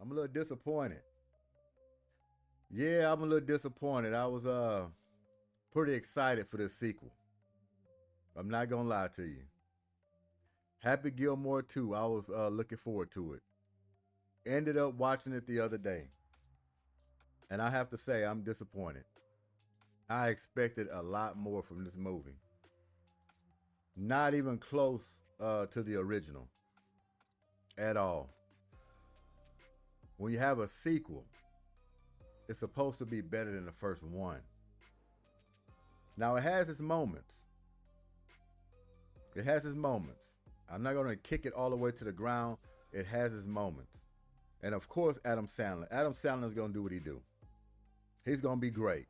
I'm a little disappointed. Yeah, I'm a little disappointed. I was pretty excited for this sequel. I'm not gonna lie to you. Happy Gilmore 2, I was looking forward to it. Ended up watching it the other day, and I have to say I'm disappointed. I expected a lot more from this movie. Not even close to the original at all. When you have a sequel, it's supposed to be better than the first one. Now it has its moments. It has its moments. I'm not going to kick it all the way to the ground. It has its moments. And of course, Adam Sandler. Adam Sandler is going to do what he do. He's going to be great.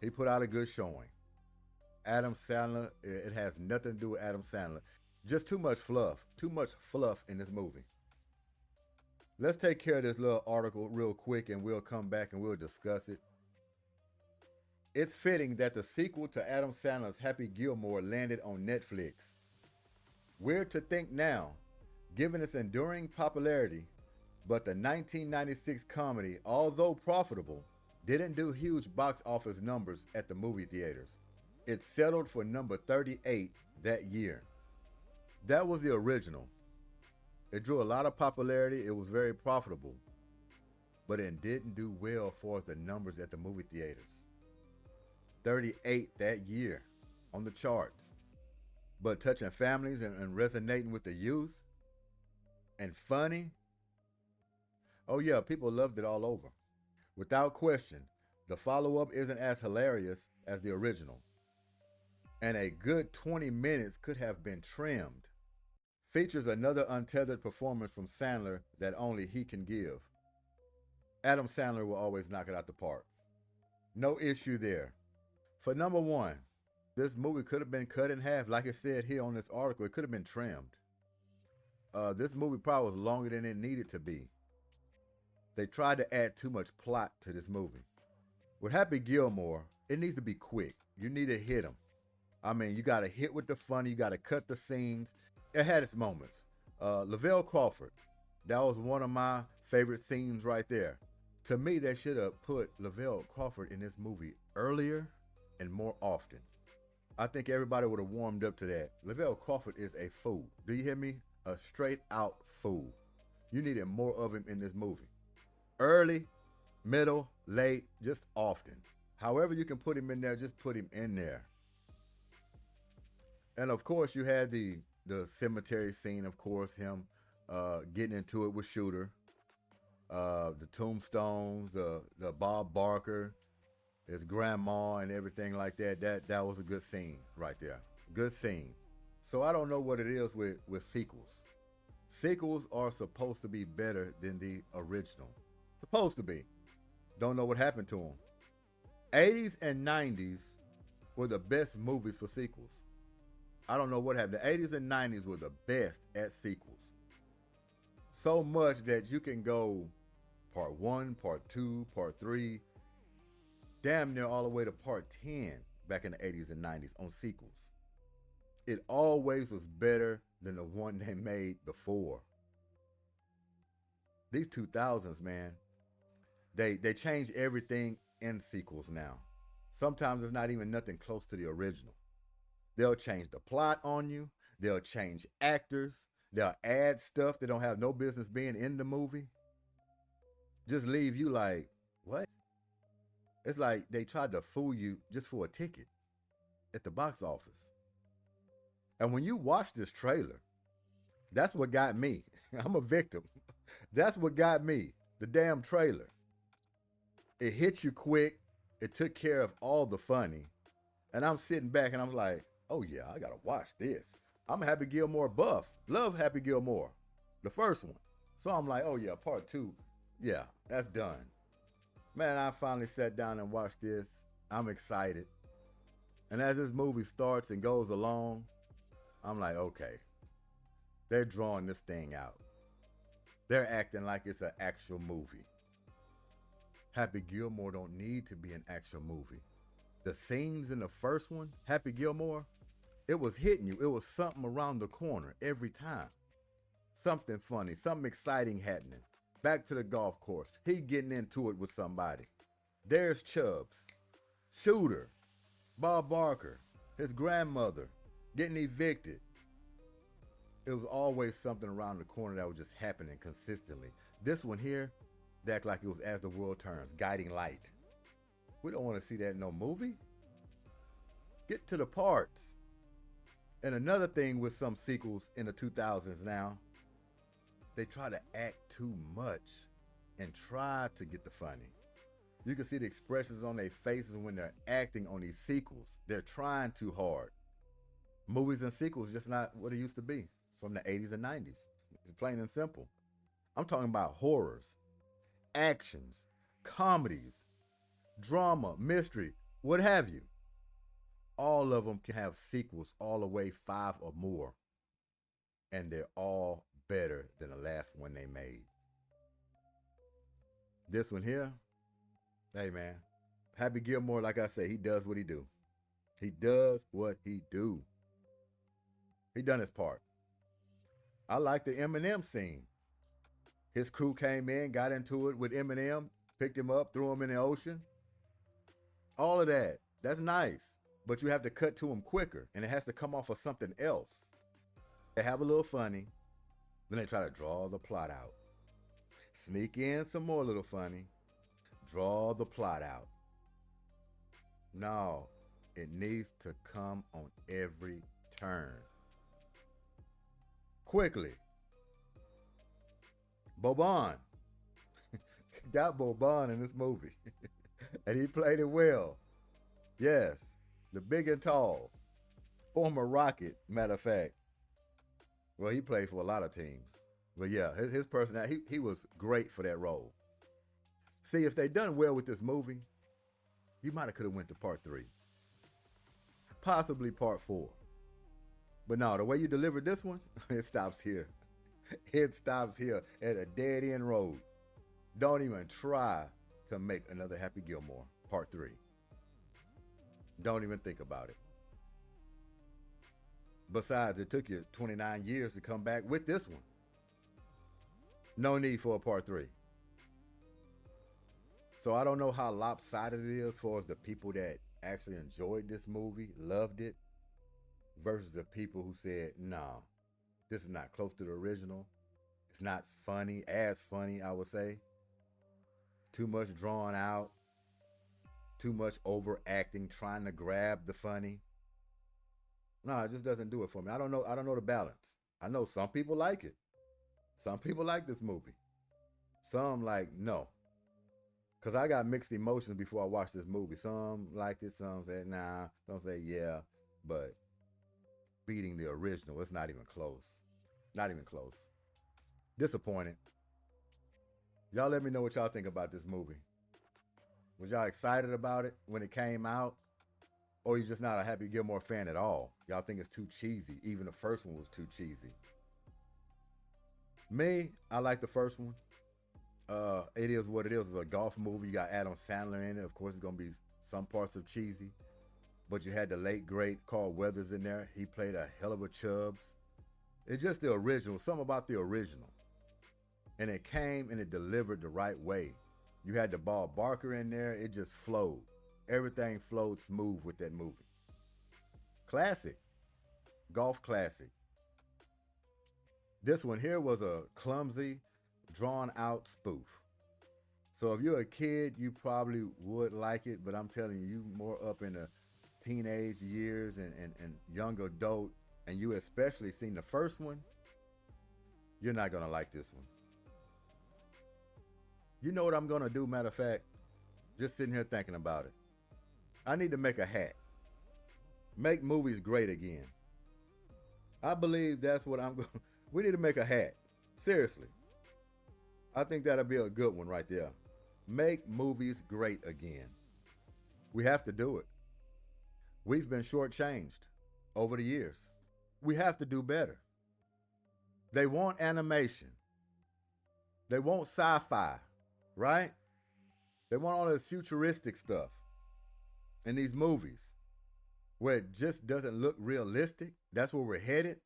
He put out a good showing. Adam Sandler, it has nothing to do with Adam Sandler. Just too much fluff. Too much fluff in this movie. Let's take care of this little article real quick and we'll come back and we'll discuss it. It's fitting that the sequel to Adam Sandler's Happy Gilmore landed on Netflix. Weird to think now, given its enduring popularity, but the 1996 comedy, although profitable, didn't do huge box office numbers at the movie theaters. It settled for number 38 that year. That was the original. It drew a lot of popularity, it was very profitable, but it didn't do well for the numbers at the movie theaters. 38 that year on the charts. But touching families and resonating with the youth and funny, oh yeah, people loved it all over. Without question, the follow-up isn't as hilarious as the original. And a good 20 minutes could have been trimmed. Features another untethered performance from Sandler that only he can give. Adam Sandler will always knock it out the park. No issue there. For number one, this movie could have been cut in half. Like I said here on this article, it could have been trimmed. This movie probably was longer than it needed to be. They tried to add too much plot to this movie. With Happy Gilmore, it needs to be quick. You need to hit them. I mean, you got to hit with the funny. You got to cut the scenes. It had its moments. Lavell Crawford, that was one of my favorite scenes right there. To me, they should have put Lavell Crawford in this movie earlier and more often. I think everybody would have warmed up to that. Lavell Crawford is a fool. Do you hear me? A straight out fool. You needed more of him in this movie. Early, middle, late, just often. However you can put him in there, just put him in there. And of course, you had the cemetery scene, of course, him getting into it with Shooter. The tombstones, the Bob Barker, his grandma and everything like that. That was a good scene right there. Good scene. So I don't know what it is with sequels. Sequels are supposed to be better than the original. Supposed to be. Don't know what happened to them. 80s and 90s were the best movies for sequels. I don't know what happened. The 80s and 90s were the best at sequels. So much that you can go part 1, part 2, part 3, damn near all the way to part 10 back in the 80s and 90s on sequels. It always was better than the one they made before. These 2000s, man, they change everything in sequels now. Sometimes it's not even nothing close to the original. They'll change the plot on you. They'll change actors. They'll add stuff that don't have no business being in the movie. Just leave you like, what? It's like they tried to fool you just for a ticket at the box office. And when you watch this trailer, that's what got me. I'm a victim. That's what got me. The damn trailer. It hit you quick. It took care of all the funny. And I'm sitting back and I'm like, oh yeah, I gotta watch this. I'm a Happy Gilmore buff. Love Happy Gilmore. The first one. So I'm like, oh yeah, part 2. Yeah, that's done. Man, I finally sat down and watched this. I'm excited. And as this movie starts and goes along, I'm like, okay, they're drawing this thing out. They're acting like it's an actual movie. Happy Gilmore don't need to be an actual movie. The scenes in the first one, Happy Gilmore, it was hitting you. It was something around the corner every time. Something funny, something exciting happening. Back to the golf course. He getting into it with somebody. There's Chubbs, Shooter, Bob Barker, his grandmother, getting evicted. It was always something around the corner that was just happening consistently. This one here, they act like it was As the World Turns, Guiding Light. We don't want to see that in no movie. Get to the parts. And another thing with some sequels in the 2000s now, they try to act too much and try to get the funny. You can see the expressions on their faces when they're acting on these sequels. They're trying too hard. Movies and sequels just not what it used to be from the 80s and 90s. It's plain and simple. I'm talking about horrors, actions, comedies, drama, mystery, what have you. All of them can have sequels all the way 5 or more. And they're all better than the last one they made. This one here, hey man, Happy Gilmore, like I say, he does what he do. He does what he do. He done his part. I like the Eminem scene. His crew came in, got into it with Eminem, picked him up, threw him in the ocean. All of that, that's nice. But you have to cut to him quicker, and it has to come off of something else. They have a little funny, then they try to draw the plot out. Sneak in some more little funny, draw the plot out. No, it needs to come on every turn. Quickly. Boban. Got Boban in this movie. And he played it well. Yes, the big and tall. Former Rocket, matter of fact. Well, he played for a lot of teams. But yeah, his personality, he was great for that role. See, if they done well with this movie, you might have could have went to part 3. Possibly part 4. But no, the way you delivered this one, it stops here. It stops here at a dead end road. Don't even try to make another Happy Gilmore part 3. Don't even think about it. Besides, it took you 29 years to come back with this one. No need for a part 3. So I don't know how lopsided it is as far as the people that actually enjoyed this movie, loved it, versus the people who said, nah, this is not close to the original. It's not funny, as funny, I would say. Too much drawn out. Too much overacting, trying to grab the funny. No, it just doesn't do it for me. I don't know the balance. I know some people like it. Some people like this movie. Some like, no. Because I got mixed emotions before I watched this movie. Some liked it, some said, nah. Some say, yeah. But beating the original, it's not even close. Not even close. Disappointed. Y'all let me know what y'all think about this movie. Was y'all excited about it when it came out? Or you just not a Happy Gilmore fan at all? Y'all think it's too cheesy. Even the first one was too cheesy. Me, I like the first one. It is what it is. It's a golf movie. You got Adam Sandler in it. Of course, it's going to be some parts of cheesy. But you had the late, great Carl Weathers in there. He played a hell of a Chubbs. It's just the original. Something about the original. And it came and it delivered the right way. You had the Bob Barker in there. It just flowed. Everything flowed smooth with that movie. Classic. Golf classic. This one here was a clumsy, drawn out spoof. So if you're a kid, you probably would like it, but I'm telling you, you more up in the teenage years and young adult, and you especially seen the first one, you're not gonna like this one. You know what I'm gonna do, matter of fact? Just sitting here thinking about it. I need to make a hat. Make movies great again. I believe that's what I'm going. We need to make a hat. Seriously. I think that'll be a good one right there. Make movies great again. We have to do it. We've been shortchanged over the years. We have to do better. They want animation. They want sci-fi, right? They want all this futuristic stuff in these movies where it just doesn't look realistic. That's where we're headed.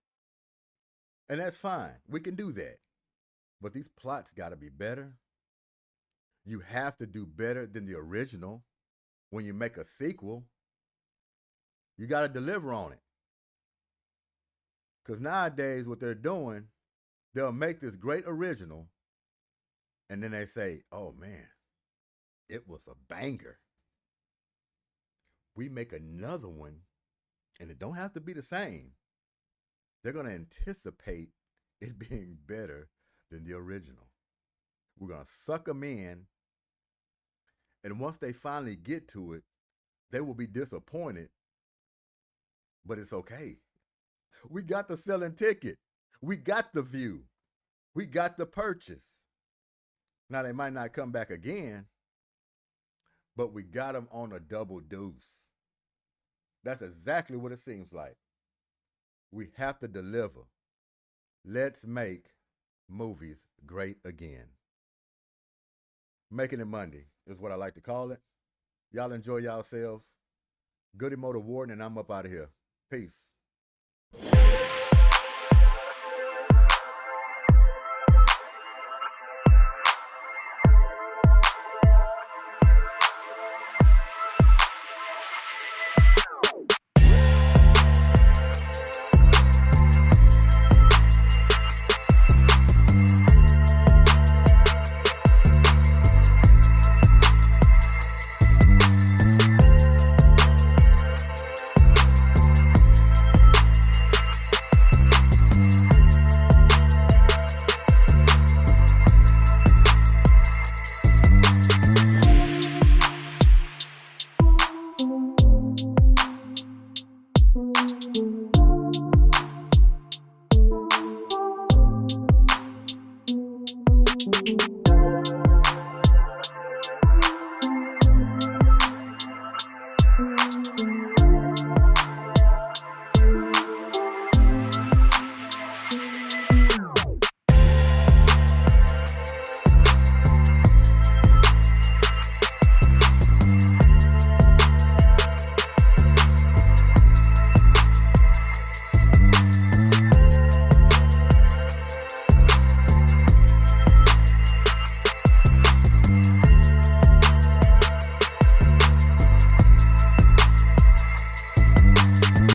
And that's fine. We can do that. But these plots got to be better. You have to do better than the original. When you make a sequel, you got to deliver on it. Because nowadays, what they're doing, they'll make this great original, and then they say, oh man, it was a banger. We make another one, and it don't have to be the same. They're going to anticipate it being better than the original. We're going to suck them in, and once they finally get to it, they will be disappointed, but it's okay. We got the selling ticket. We got the view. We got the purchase. Now, they might not come back again, but we got them on a double deuce. That's exactly what it seems like. We have to deliver. Let's make movies great again. Making it Monday is what I like to call it. Y'all enjoy yourselves. Goody Motor Warden, and I'm up out of here. Peace.